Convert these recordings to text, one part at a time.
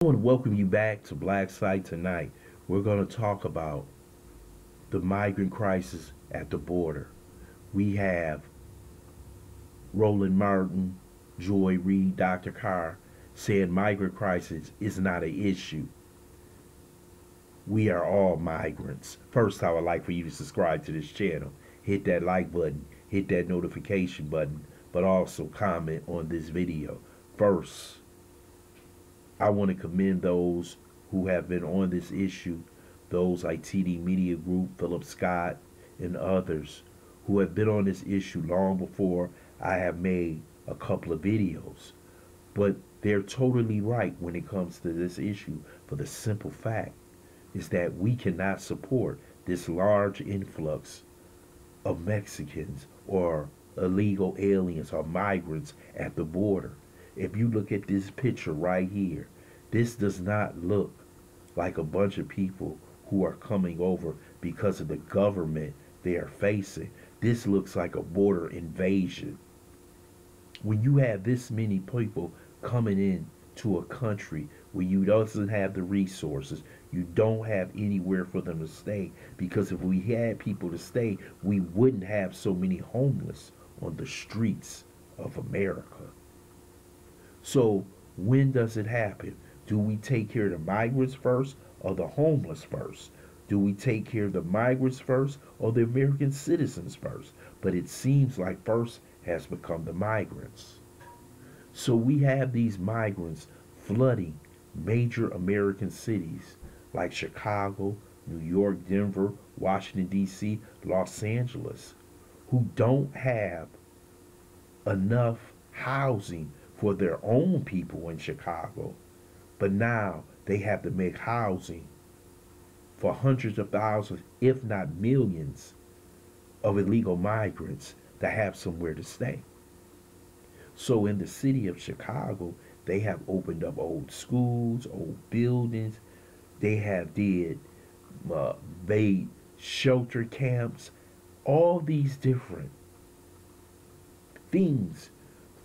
I want to welcome you back to BLACKSITE tonight. We're going to talk about the migrant crisis at the border. We have Roland Martin, Joy Reid, Dr. Carr saying migrant crisis is not an issue. We are all migrants. First, I would like for you to subscribe to this channel. Hit that like button, hit that notification button, but also comment on this video. First, I want to commend those who have been on this issue, those like TD Media Group, Philip Scott, and others who have been on this issue long before I have made a couple of videos. But they're totally right when it comes to this issue, for the simple fact is that we cannot support this large influx of Mexicans or illegal aliens or migrants at the border. If you look at this picture right here, this does not look like a bunch of people who are coming over because of the government they are facing. This looks like a border invasion. When you have this many people coming in to a country where you doesn't have the resources, you don't have anywhere for them to stay, because if we had people to stay, we wouldn't have so many homeless on the streets of America. So when does it happen? Do we take care of the migrants first or the homeless first? Do we take care of the migrants first or the American citizens first? But it seems like first has become the migrants. So we have these migrants flooding major American cities like Chicago, New York, Denver, Washington, D.C., Los Angeles, who don't have enough housing for their own people in Chicago. But now they have to make housing for hundreds of thousands, if not millions, of illegal migrants to have somewhere to stay. So in the city of Chicago, they have opened up old schools, old buildings. They have made shelter camps, all these different things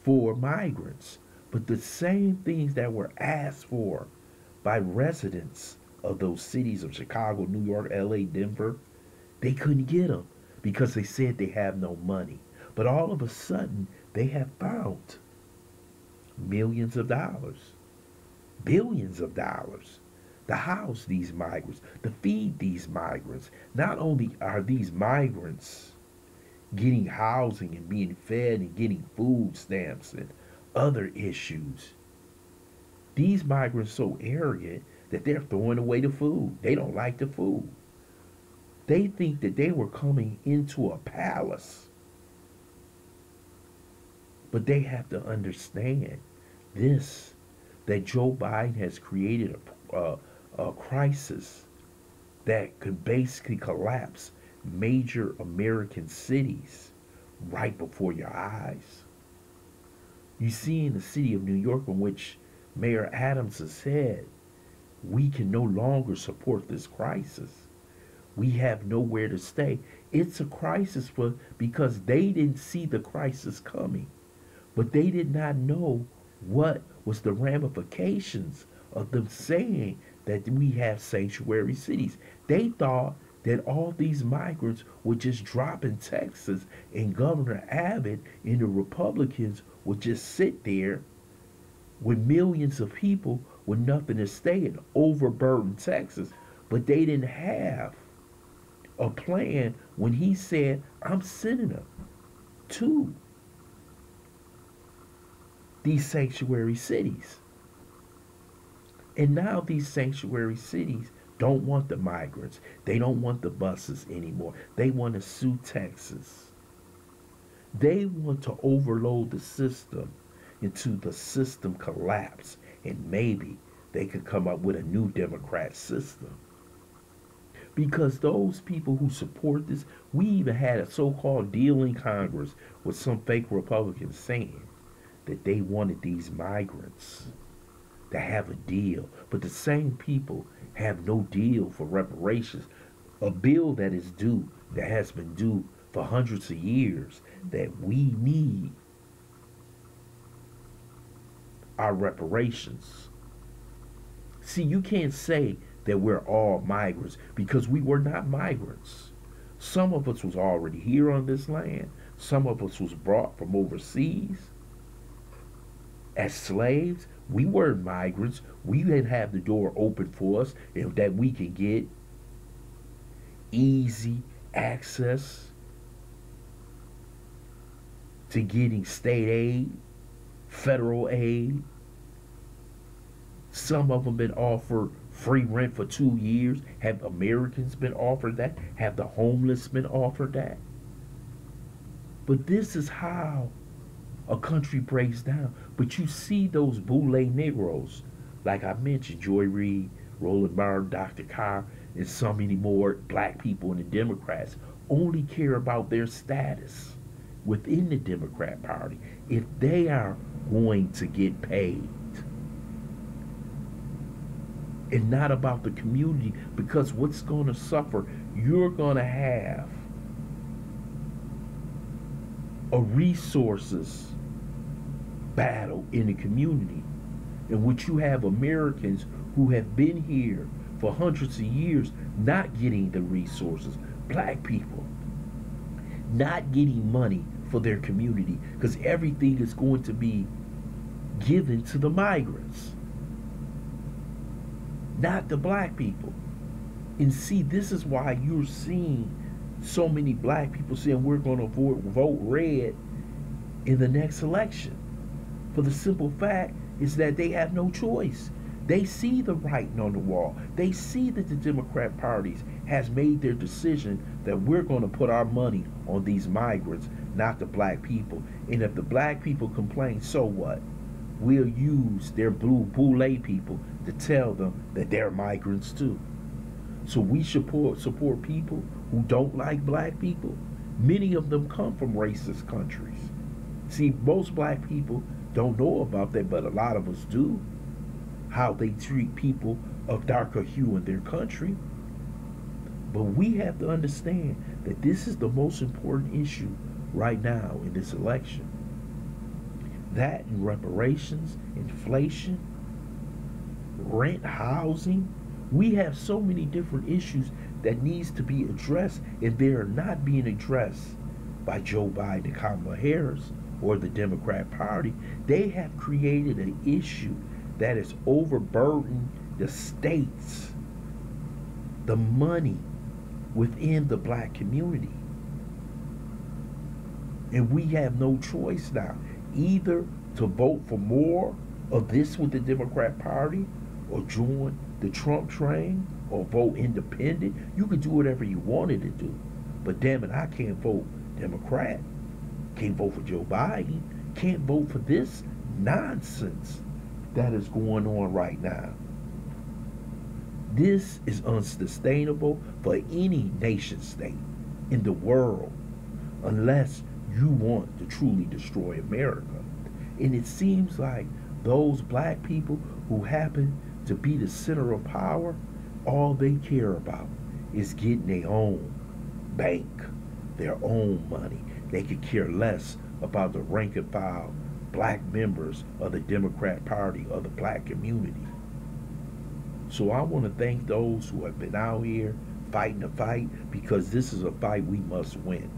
for migrants. But the same things that were asked for by residents of those cities of Chicago, New York, LA, Denver, they couldn't get them because they said they have no money. But all of a sudden, they have found millions of dollars, billions of dollars to house these migrants, to feed these migrants. Not only are these migrants getting housing and being fed and getting food stamps and other issues, these migrants are so arrogant that they're throwing away the food. They don't like the food. They think that they were coming into a palace. But they have to understand this, that Joe Biden has created a crisis that could basically collapse major American cities right before your eyes. You see in the city of New York, in which Mayor Adams has said, we can no longer support this crisis. We have nowhere to stay. It's a crisis because they didn't see the crisis coming. But they did not know what was the ramifications of them saying that we have sanctuary cities. They thought that all these migrants would just drop in Texas and Governor Abbott and the Republicans would just sit there with millions of people with nothing to stay in overburdened Texas. But they didn't have a plan when he said, I'm sending them to these sanctuary cities. And now these sanctuary cities don't want the migrants. They don't want the buses anymore. They want to sue Texas. They want to overload the system until the system collapse, and maybe they could come up with a new Democrat system. Because those people who support this, we even had a so-called deal in Congress with some fake Republicans saying that they wanted these migrants to have a deal. But the same people have no deal for reparations. A bill that is due, that has been due for hundreds of years, that we need our reparations. See, you can't say that we're all migrants because we were not migrants. Some of us was already here on this land. Some of us was brought from overseas as slaves. We weren't migrants. We didn't have the door open for us and that we could get easy access to getting state aid, federal aid. Some of them been offered free rent for 2 years. Have Americans been offered that? Have the homeless been offered that? But this is how a country breaks down. But you see those Boule Negroes, like I mentioned, Reid, Roland, Dr. Carr, and so many more black people in the Democrats only care about their status within the Democrat Party. If they are going to get paid, and not about the community, because what's going to suffer, you're going to have a resources battle in the community in which you have Americans who have been here for hundreds of years not getting the resources, black people not getting money for their community because everything is going to be given to the migrants, not the black people. And see, this is why you're seeing so many black people saying we're going to vote red in the next election. For the simple fact is that they have no choice. They see the writing on the wall. They see that the Democrat Party has made their decision that we're going to put our money on these migrants, not the black people. And if the black people complain, so what? We'll use their Boule people to tell them that they're migrants too. So we support people who don't like black people. Many of them come from racist countries. See, most black people don't know about that, but a lot of us do. How they treat people of darker hue in their country. But we have to understand that this is the most important issue right now in this election. That and reparations, inflation, rent, housing. We have so many different issues that needs to be addressed, and they are not being addressed by Joe Biden and Kamala Harris or the Democrat Party. They have created an issue that is overburdening the states, the money within the black community. And we have no choice now, either to vote for more of this with the Democrat Party or join the Trump train or vote independent. You can do whatever you wanted to do. But damn it, I can't vote Democrat. Can't vote for Joe Biden. Can't vote for this nonsense that is going on right now. This is unsustainable for any nation state in the world unless you want to truly destroy America. And it seems like those black people who happen to be the center of power, all they care about is getting their own bank, their own money. They could care less about the rank and file black members of the Democrat Party or the black community. So I want to thank those who have been out here fighting the fight, because this is a fight we must win.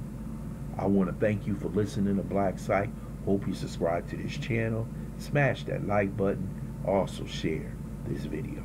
I want to thank you for listening to BLACKSITE. Hope you subscribe to this channel. Smash that like button. Also share this video.